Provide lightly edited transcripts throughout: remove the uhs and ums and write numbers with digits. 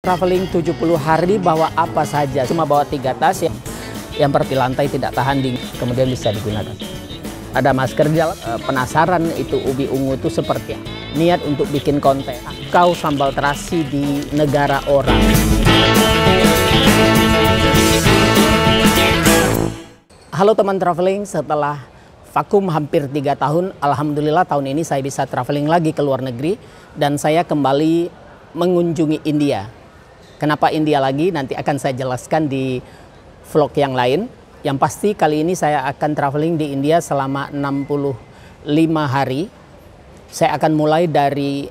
traveling 70 hari bawa apa saja, cuma bawa 3 tas ya, yang per lantai tidak tahan dingin, kemudian bisa digunakan. Ada masker gel. Penasaran itu ubi ungu itu seperti apa? Niat untuk bikin konten. Kau sambal terasi di negara orang. Halo teman traveling, setelah vakum hampir 3 tahun, alhamdulillah tahun ini saya bisa traveling lagi ke luar negeri dan saya kembali mengunjungi India. Kenapa India lagi? Nanti akan saya jelaskan di vlog yang lain. Yang pasti kali ini saya akan traveling di India selama 65 hari. Saya akan mulai dari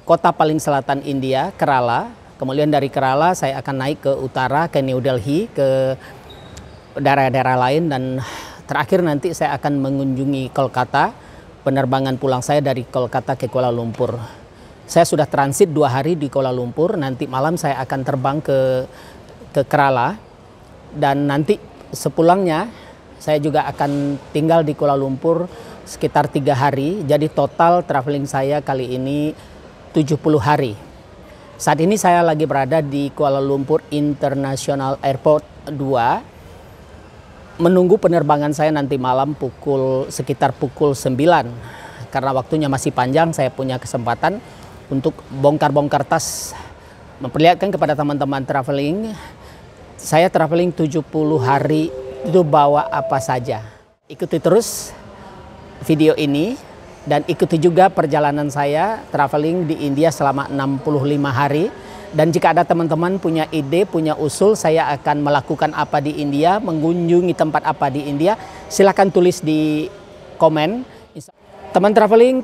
kota paling selatan India, Kerala. Kemudian dari Kerala saya akan naik ke utara, ke New Delhi, ke daerah-daerah lain. Dan terakhir nanti saya akan mengunjungi Kolkata. Penerbangan pulang saya dari Kolkata ke Kuala Lumpur. Saya sudah transit 2 hari di Kuala Lumpur. Nanti malam saya akan terbang ke Kerala. Dan nanti sepulangnya saya juga akan tinggal di Kuala Lumpur sekitar 3 hari. Jadi total traveling saya kali ini 70 hari. Saat ini saya lagi berada di Kuala Lumpur International Airport 2. Menunggu penerbangan saya nanti malam sekitar pukul 9. Karena waktunya masih panjang, saya punya kesempatan untuk bongkar-bongkar tas. Memperlihatkan kepada teman-teman traveling, saya traveling 70 hari itu bawa apa saja. Ikuti terus video ini dan ikuti juga perjalanan saya traveling di India selama 65 hari. Dan jika ada teman-teman punya ide, punya usul saya akan melakukan apa di India, mengunjungi tempat apa di India, silahkan tulis di komen. Teman traveling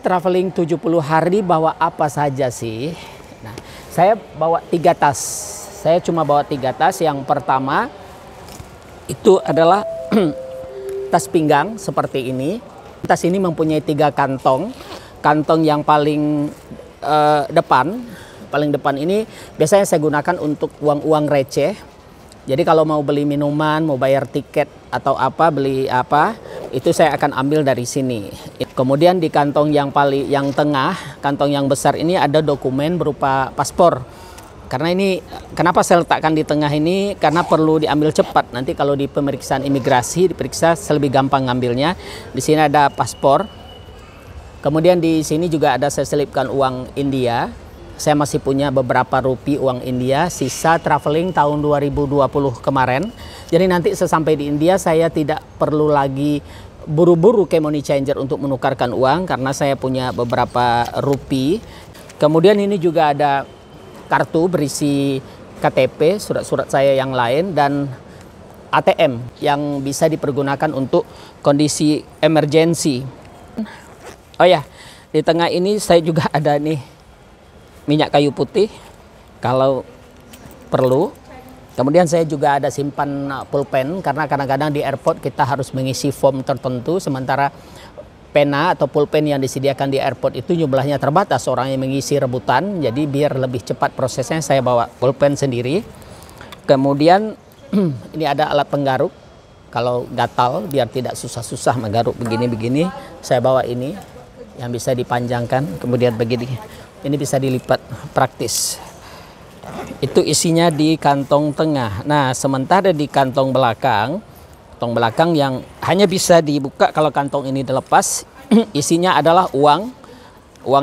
70 hari bawa apa saja sih? Nah, saya bawa 3 tas. Saya cuma bawa 3 tas. Yang pertama itu adalah tas pinggang seperti ini. Tas ini mempunyai 3 kantong. Kantong yang paling depan ini biasanya saya gunakan untuk uang-uang receh. Jadi kalau mau beli minuman, mau bayar tiket atau beli apa, itu saya akan ambil dari sini. Kemudian di kantong yang tengah, kantong yang besar ini ada dokumen berupa paspor. Karena ini, kenapa saya letakkan di tengah ini? Karena perlu diambil cepat. Nanti kalau di pemeriksaan imigrasi diperiksa lebih gampang ngambilnya. Di sini ada paspor. Kemudian di sini juga ada saya selipkan uang India. Saya masih punya beberapa rupiah uang India, sisa traveling tahun 2020 kemarin. Jadi nanti sesampai di India saya tidak perlu lagi buru-buru ke money changer untuk menukarkan uang karena saya punya beberapa rupiah. Kemudian ini juga ada kartu berisi KTP, surat-surat saya yang lain, dan ATM yang bisa dipergunakan untuk kondisi emergensi. Oh ya, di tengah ini saya juga ada nih minyak kayu putih kalau perlu. Kemudian saya juga ada simpan pulpen karena kadang-kadang di airport kita harus mengisi form tertentu, sementara pena atau pulpen yang disediakan di airport itu jumlahnya terbatas, orang yang mengisi rebutan. Jadi biar lebih cepat prosesnya saya bawa pulpen sendiri. Kemudian ini ada alat penggaruk. Kalau gatal biar tidak susah-susah menggaruk begini-begini, saya bawa ini yang bisa dipanjangkan. Kemudian begini, ini bisa dilipat, praktis. Itu isinya di kantong tengah. Nah, sementara di kantong belakang yang hanya bisa dibuka kalau kantong ini dilepas, isinya adalah uang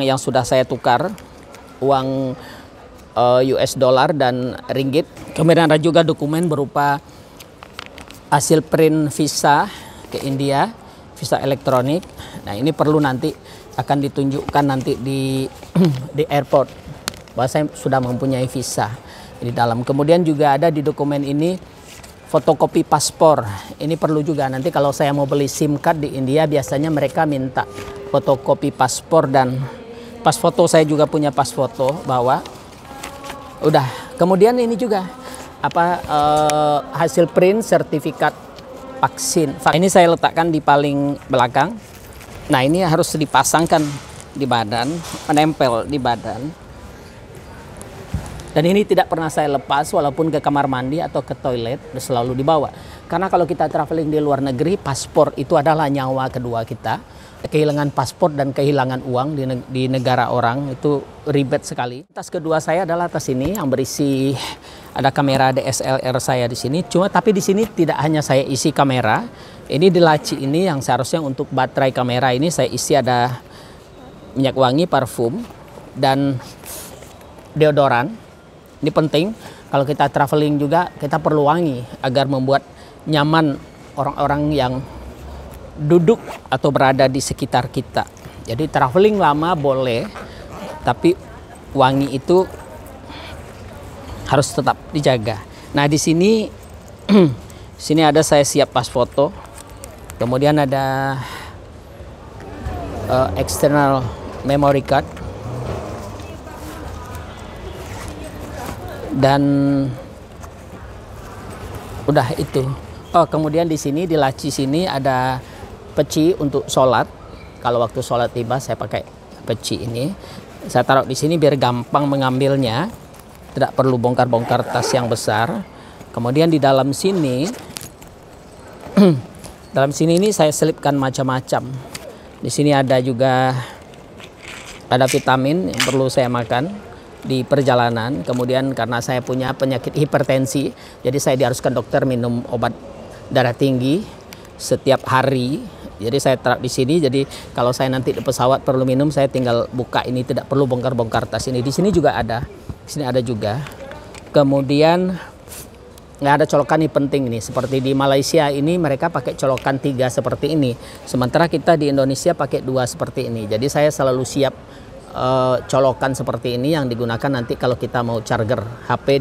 yang sudah saya tukar, uang US dollar dan ringgit. Kemudian ada juga dokumen berupa hasil print visa ke India, visa elektronik. Nah, ini perlu nanti akan ditunjukkan nanti di airport bahwa saya sudah mempunyai visa di dalam. Kemudian juga ada di dokumen ini fotokopi paspor. Ini perlu juga nanti kalau saya mau beli SIM card di India, biasanya mereka minta fotokopi paspor dan pas foto. Saya juga punya pas foto bawa. Udah. Kemudian ini juga hasil print sertifikat vaksin. Ini saya letakkan di paling belakang. Nah, ini harus dipasangkan di badan, menempel di badan. Dan ini tidak pernah saya lepas walaupun ke kamar mandi atau ke toilet selalu dibawa. Karena kalau kita traveling di luar negeri, paspor itu adalah nyawa kedua kita. Kehilangan paspor dan kehilangan uang di negara orang itu ribet sekali. Tas kedua saya adalah tas ini yang berisi ada kamera DSLR saya di sini. Tapi di sini tidak hanya saya isi kamera. Ini di laci ini yang seharusnya untuk baterai kamera ini saya isi ada minyak wangi, parfum, dan deodoran. Ini penting kalau kita traveling juga kita perlu wangi agar membuat nyaman orang-orang yang duduk atau berada di sekitar kita. Jadi traveling lama boleh, tapi wangi itu harus tetap dijaga. Nah di sini, sini ada saya siap pas foto. Kemudian ada external memory card dan udah itu. Oh kemudian di sini di laci sini ada peci untuk sholat. Kalau waktu sholat tiba saya pakai peci ini. Saya taruh di sini biar gampang mengambilnya. Tidak perlu bongkar-bongkar tas yang besar. Kemudian di dalam sini, dalam sini ini saya selipkan macam-macam. Di sini ada juga ada vitamin yang perlu saya makan di perjalanan. Kemudian karena saya punya penyakit hipertensi, jadi saya diharuskan dokter minum obat darah tinggi setiap hari. Jadi saya taruh di sini. Jadi kalau saya nanti di pesawat perlu minum, saya tinggal buka ini, tidak perlu bongkar-bongkar tas ini. Di sini juga ada. Di sini ada juga. Kemudian nggak ada colokan, ini penting nih. Seperti di Malaysia ini mereka pakai colokan 3 seperti ini. Sementara kita di Indonesia pakai 2 seperti ini. Jadi saya selalu siap colokan seperti ini yang digunakan nanti kalau kita mau charger HP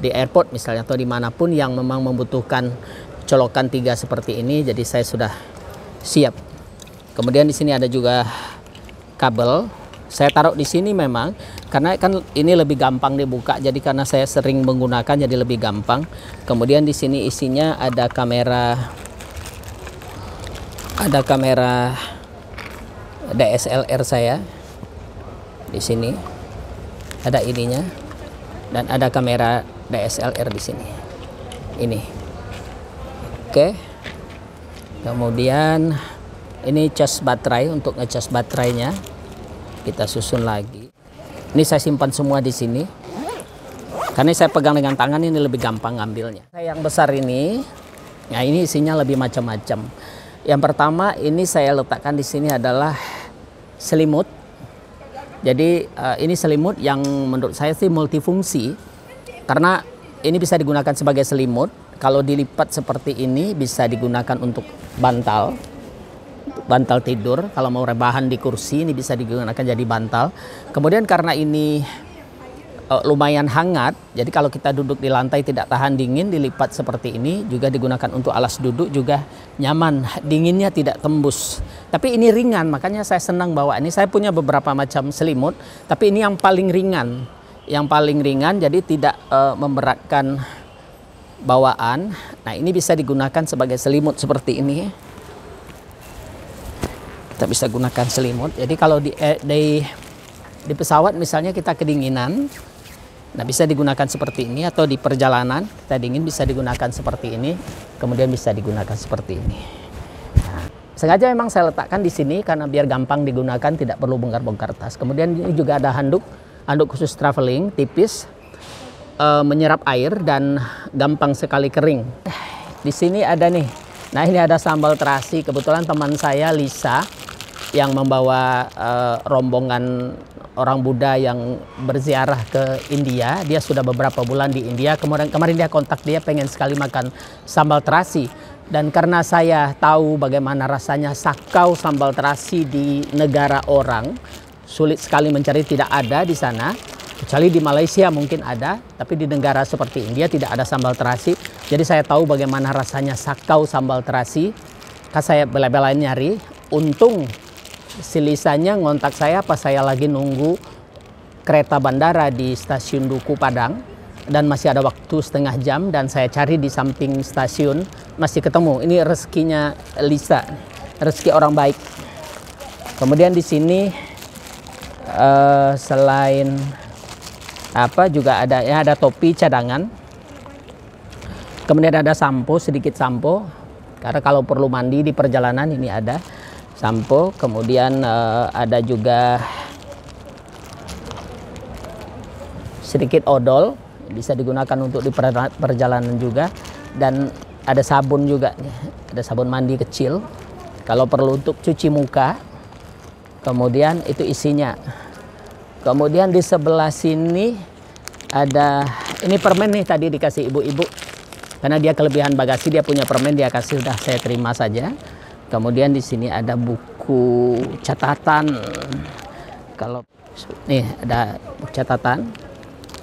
di airport misalnya atau dimanapun yang memang membutuhkan colokan 3 seperti ini. Jadi saya sudah siap. Kemudian di sini ada juga kabel. Saya taruh di sini memang karena kan ini lebih gampang dibuka. Jadi karena saya sering menggunakan jadi lebih gampang. Kemudian di sini isinya ada kamera DSLR saya. Di sini ada ininya dan ada kamera DSLR di sini. Ini. Oke. Kemudian ini cas baterai untuk ngecas baterainya. Kita susun lagi. Ini saya simpan semua di sini. Karena saya pegang dengan tangan ini lebih gampang ngambilnya. Yang besar ini, nah ini isinya lebih macam-macam. Yang pertama ini saya letakkan di sini adalah selimut. Jadi ini selimut yang menurut saya sih multifungsi. Karena ini bisa digunakan sebagai selimut. Kalau dilipat seperti ini bisa digunakan untuk bantal tidur. Kalau mau rebahan di kursi ini bisa digunakan jadi bantal. Kemudian karena ini lumayan hangat, jadi kalau kita duduk di lantai tidak tahan dingin, dilipat seperti ini juga digunakan untuk alas duduk, juga nyaman, dinginnya tidak tembus. Tapi ini ringan, makanya saya senang bawa ini. Saya punya beberapa macam selimut, tapi ini yang paling ringan. Yang paling ringan jadi tidak memberatkan bawaan. Nah ini bisa digunakan sebagai selimut seperti ini. Kita bisa gunakan selimut. Jadi kalau di pesawat misalnya kita kedinginan, nah bisa digunakan seperti ini, atau di perjalanan kita dingin bisa digunakan seperti ini, kemudian bisa digunakan seperti ini. Nah, sengaja memang saya letakkan di sini karena biar gampang digunakan, tidak perlu bongkar-bongkar tas. Kemudian ini juga ada handuk khusus traveling, tipis, menyerap air dan gampang sekali kering. Di sini ada nih. Nah ini ada sambal terasi. Kebetulan teman saya Lisa yang membawa rombongan orang Buddha yang berziarah ke India. Dia sudah beberapa bulan di India. Kemarin dia kontak, dia pengen sekali makan sambal terasi. Dan karena saya tahu bagaimana rasanya sakau sambal terasi di negara orang, sulit sekali mencari, tidak ada di sana. Kecuali di Malaysia mungkin ada, tapi di negara seperti India tidak ada sambal terasi. Jadi saya tahu bagaimana rasanya sakau sambal terasi. Kan saya bela-belain nyari. Untung si Lisanya ngontak saya pas saya lagi nunggu kereta bandara di stasiun Duku Padang. Dan masih ada waktu setengah jam, dan saya cari di samping stasiun, masih ketemu. Ini rezekinya Lisa, rezeki orang baik. Kemudian di sini selain apa juga ada ya, ada topi cadangan. Kemudian ada sampo, sedikit sampo. Karena kalau perlu mandi di perjalanan ini ada sampo. Kemudian ada juga sedikit odol, bisa digunakan untuk di perjalanan juga. Dan ada sabun juga, ada sabun mandi kecil. Kalau perlu untuk cuci muka. Kemudian itu isinya. Kemudian di sebelah sini ada, ini permen nih tadi dikasih ibu-ibu. Karena dia kelebihan bagasi, dia punya permen, dia kasih, udah saya terima saja. Kemudian di sini ada buku catatan. Kalau nih ada buku catatan,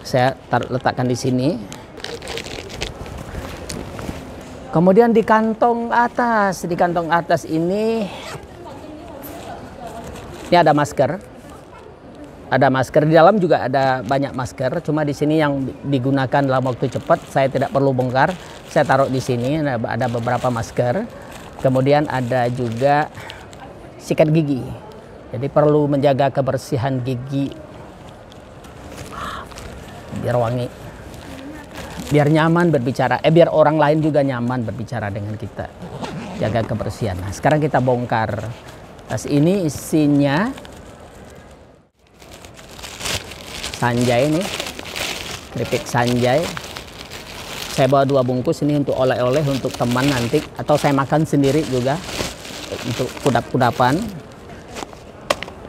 saya letakkan di sini. Kemudian di kantong atas ini ada masker. Ada masker, di dalam juga ada banyak masker, cuma di sini yang digunakan dalam waktu cepat, saya tidak perlu bongkar, saya taruh di sini, ada beberapa masker. Kemudian ada juga sikat gigi, jadi perlu menjaga kebersihan gigi, biar wangi, biar nyaman berbicara, biar orang lain juga nyaman berbicara dengan kita, jaga kebersihan. Nah, sekarang kita bongkar tas ini, isinya sanjay nih, keripik sanjay. Saya bawa 2 bungkus ini untuk oleh-oleh untuk teman nanti, atau saya makan sendiri juga untuk kudap-kudapan.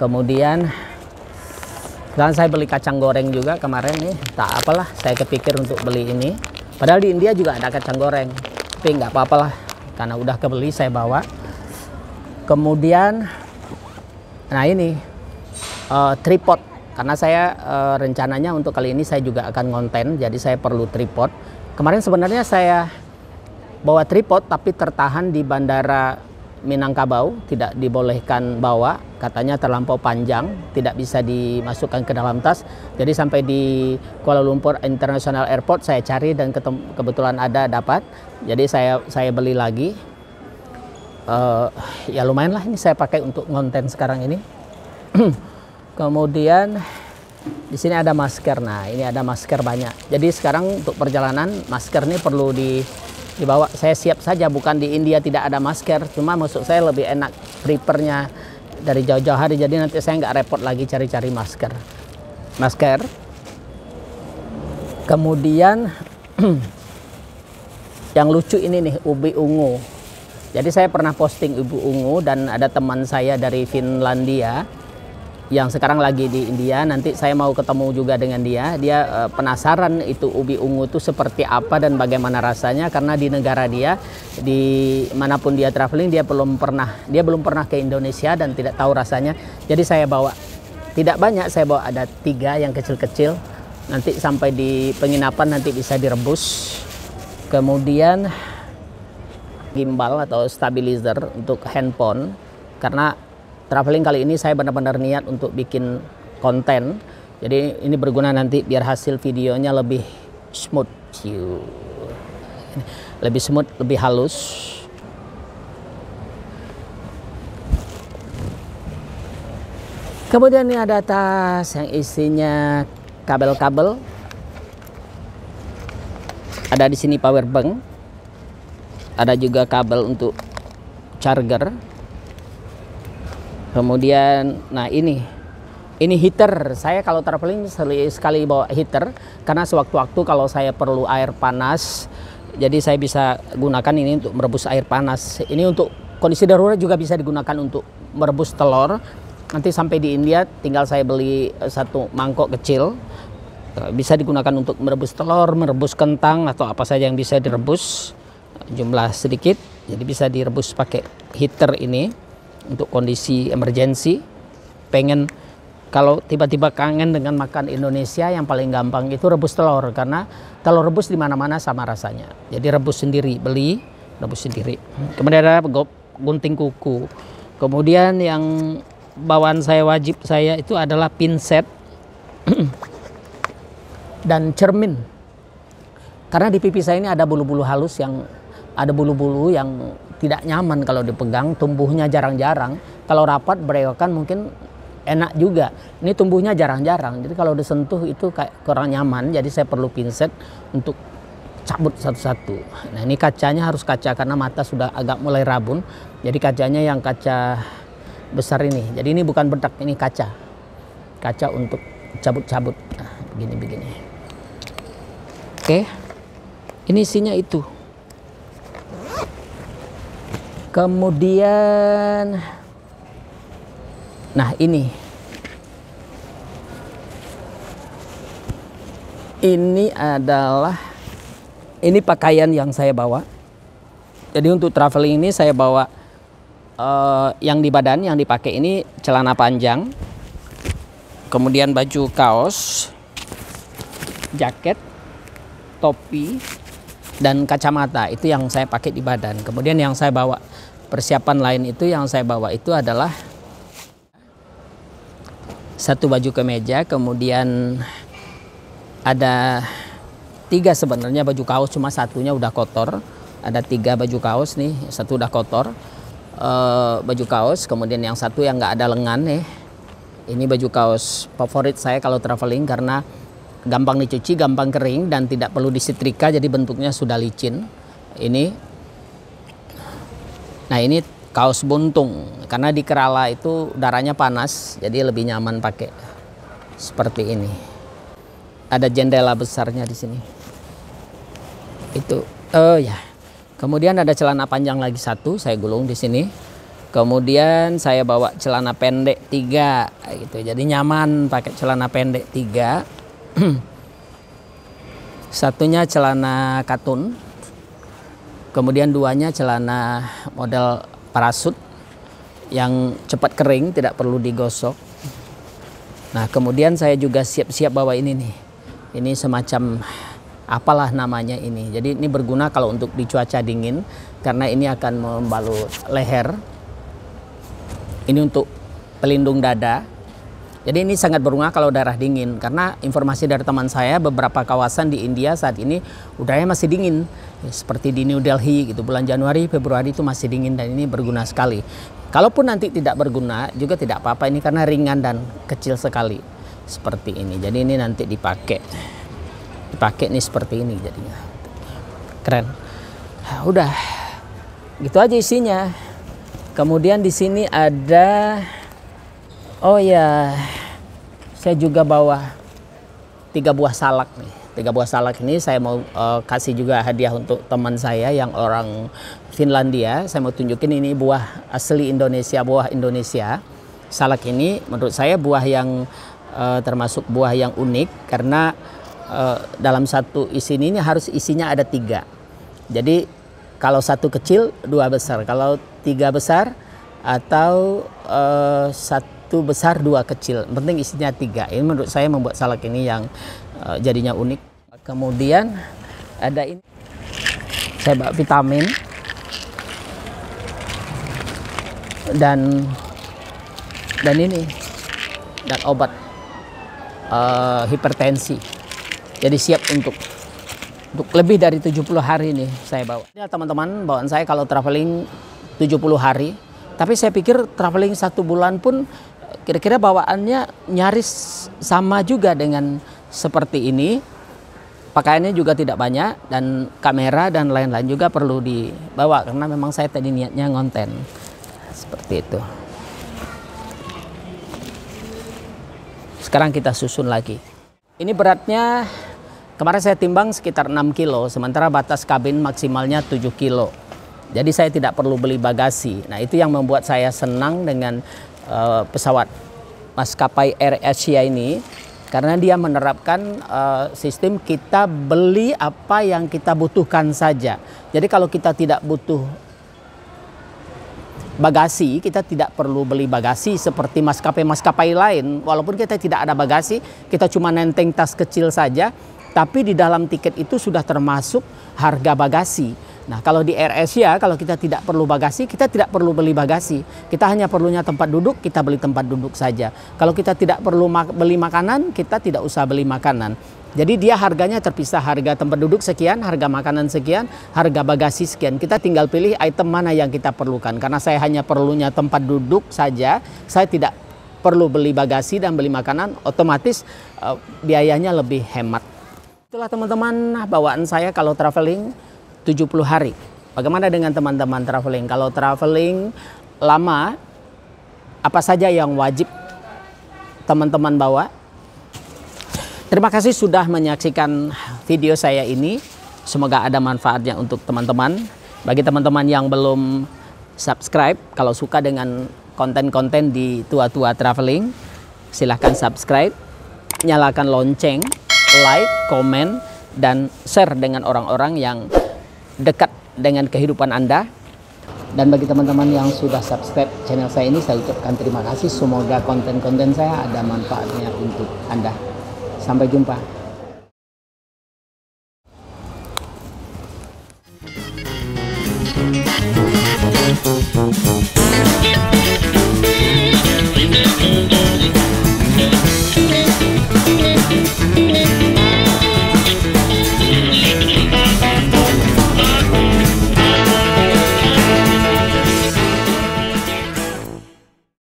Kemudian saya beli kacang goreng juga kemarin nih, tak apalah, saya kepikir untuk beli ini. Padahal di India juga ada kacang goreng, tapi nggak apa-apalah, karena udah kebeli saya bawa. Kemudian, nah ini tripod. Karena saya rencananya untuk kali ini saya juga akan ngonten, jadi saya perlu tripod. Kemarin sebenarnya saya bawa tripod tapi tertahan di bandara Minangkabau, tidak dibolehkan bawa, katanya terlampau panjang, tidak bisa dimasukkan ke dalam tas. Jadi sampai di Kuala Lumpur International Airport saya cari dan kebetulan ada, dapat. Jadi saya beli lagi. Ya lumayan lah, ini saya pakai untuk ngonten sekarang ini. Kemudian di sini ada masker. Nah, ini ada masker banyak. Jadi sekarang untuk perjalanan masker ini perlu dibawa. Saya siap saja, bukan di India tidak ada masker. Cuma maksud saya lebih enak prepare-nya dari jauh-jauh hari. Jadi nanti saya nggak repot lagi cari-cari masker. Kemudian yang lucu ini nih, ubi ungu. Jadi saya pernah posting ubi ungu dan ada teman saya dari Finlandia yang sekarang lagi di India. Nanti saya mau ketemu juga dengan dia. Dia penasaran itu ubi ungu itu seperti apa dan bagaimana rasanya, karena di negara dia, di manapun dia traveling, dia belum pernah ke Indonesia dan tidak tahu rasanya. Jadi saya bawa tidak banyak, saya bawa ada 3 yang kecil-kecil. Nanti sampai di penginapan nanti bisa direbus. Kemudian gimbal atau stabilizer untuk handphone, karena traveling kali ini saya benar-benar niat untuk bikin konten. Jadi ini berguna nanti biar hasil videonya lebih smooth. Lebih smooth, lebih halus. Kemudian ini ada tas yang isinya kabel-kabel. Ada di sini power bank. Ada juga kabel untuk charger. Kemudian, nah ini heater. Saya kalau traveling sekali bawa heater, karena sewaktu-waktu kalau saya perlu air panas, jadi saya bisa gunakan ini untuk merebus air panas. Ini untuk kondisi darurat juga bisa digunakan untuk merebus telur. Nanti sampai di India tinggal saya beli 1 mangkok kecil, bisa digunakan untuk merebus telur, merebus kentang atau apa saja yang bisa direbus, jumlah sedikit. Jadi bisa direbus pakai heater ini. Untuk kondisi emergensi, pengen kalau tiba-tiba kangen dengan makan Indonesia, yang paling gampang itu rebus telur, karena telur rebus di mana-mana sama rasanya. Jadi rebus sendiri, beli rebus sendiri. Kemudian ada gunting kuku. Kemudian yang bawaan wajib saya itu adalah pinset dan cermin. Karena di pipi saya ini ada bulu-bulu halus, yang ada bulu-bulu yang tidak nyaman kalau dipegang, tumbuhnya jarang-jarang. Kalau rapat berewokan mungkin enak juga. Ini tumbuhnya jarang-jarang, jadi kalau disentuh itu kayak kurang nyaman, jadi saya perlu pinset untuk cabut satu-satu. Nah ini kacanya harus kaca karena mata sudah agak mulai rabun, jadi kacanya yang kaca besar ini. Jadi ini bukan bedak, ini kaca untuk cabut-cabut. Nah, begini. Oke, ini isinya itu. Kemudian, nah ini adalah pakaian yang saya bawa. Jadi untuk traveling ini saya bawa yang di badan yang dipakai ini celana panjang, kemudian baju kaos, jaket, topi, dan kacamata. Itu yang saya pakai di badan. Kemudian yang saya bawa, persiapan lain itu yang saya bawa itu adalah satu baju kemeja, kemudian ada 3 sebenarnya baju kaos, cuma satunya udah kotor. Ada 3 baju kaos nih, satu udah kotor, baju kaos. Kemudian yang satu yang nggak ada lengan nih. Ini baju kaos favorit saya kalau traveling karena gampang dicuci, gampang kering, dan tidak perlu disetrika, jadi bentuknya sudah licin. Nah ini kaos buntung, karena di Kerala itu udaranya panas, jadi lebih nyaman pakai seperti ini. Ada jendela besarnya di sini. Itu, ya. Kemudian ada celana panjang lagi satu, saya gulung di sini. Kemudian saya bawa celana pendek 3, gitu. Jadi nyaman pakai celana pendek 3. Satunya celana katun, kemudian 2-nya celana model parasut yang cepat kering, tidak perlu digosok. Nah kemudian saya juga siap-siap bawa ini nih, ini semacam apalah namanya ini. Jadi ini berguna kalau untuk di cuaca dingin karena ini akan membalut leher. Ini untuk pelindung dada. Jadi ini sangat berguna kalau daerah dingin, karena informasi dari teman saya beberapa kawasan di India saat ini udaranya masih dingin, ya, seperti di New Delhi gitu, bulan Januari, Februari itu masih dingin, dan ini berguna sekali. Kalaupun nanti tidak berguna juga tidak apa-apa, ini karena ringan dan kecil sekali seperti ini. Jadi ini nanti dipakai nih seperti ini, jadinya keren. Nah, udah gitu aja isinya. Kemudian di sini ada, oh ya, saya juga bawa 3 buah salak nih. 3 buah salak ini saya mau kasih juga hadiah untuk teman saya yang orang Finlandia. Saya mau tunjukin ini buah asli Indonesia, buah Indonesia. Salak ini menurut saya buah yang termasuk buah yang unik, karena dalam satu isi ini harus isinya ada 3. Jadi kalau 1 kecil 2 besar, kalau 3 besar atau 1 besar 2 kecil, penting isinya 3. Ini menurut saya membuat salak ini yang jadinya unik. Kemudian ada ini, saya bawa vitamin dan ini, dan obat hipertensi. Jadi siap untuk lebih dari 70 hari nih saya bawa. Ini teman-teman, bawaan saya kalau traveling 70 hari. Tapi saya pikir traveling 1 bulan pun kira-kira bawaannya nyaris sama juga dengan seperti ini. Pakaiannya juga tidak banyak, dan kamera dan lain-lain juga perlu dibawa karena memang saya tadi niatnya ngonten. Seperti itu. Sekarang kita susun lagi. Ini beratnya kemarin saya timbang sekitar 6 kilo, sementara batas kabin maksimalnya 7 kilo. Jadi saya tidak perlu beli bagasi. Nah itu yang membuat saya senang dengan pesawat maskapai AirAsia ini, karena dia menerapkan sistem kita beli apa yang kita butuhkan saja. Jadi kalau kita tidak butuh bagasi, kita tidak perlu beli bagasi seperti maskapai-maskapai lain. Walaupun kita tidak ada bagasi, kita cuma nenteng tas kecil saja, tapi di dalam tiket itu sudah termasuk harga bagasi. Nah kalau di AirAsia, kalau kita tidak perlu bagasi, kita tidak perlu beli bagasi. Kita hanya perlunya tempat duduk, kita beli tempat duduk saja. Kalau kita tidak perlu beli makanan, kita tidak usah beli makanan. Jadi dia harganya terpisah, harga tempat duduk sekian, harga makanan sekian, harga bagasi sekian. Kita tinggal pilih item mana yang kita perlukan. Karena saya hanya perlunya tempat duduk saja, saya tidak perlu beli bagasi dan beli makanan, otomatis biayanya lebih hemat. Itulah teman-teman bawaan saya kalau traveling 70 hari. Bagaimana dengan teman-teman traveling? Kalau traveling lama, apa saja yang wajib teman-teman bawa? Terima kasih sudah menyaksikan video saya ini. Semoga ada manfaatnya untuk teman-teman. Bagi teman-teman yang belum subscribe, kalau suka dengan konten-konten di Tua-Tua Traveling, silahkan subscribe, nyalakan lonceng, like, komen, dan share dengan orang-orang yang dekat dengan kehidupan Anda. Dan bagi teman-teman yang sudah subscribe channel saya ini, saya ucapkan terima kasih. Semoga konten-konten saya ada manfaatnya untuk Anda. Sampai jumpa.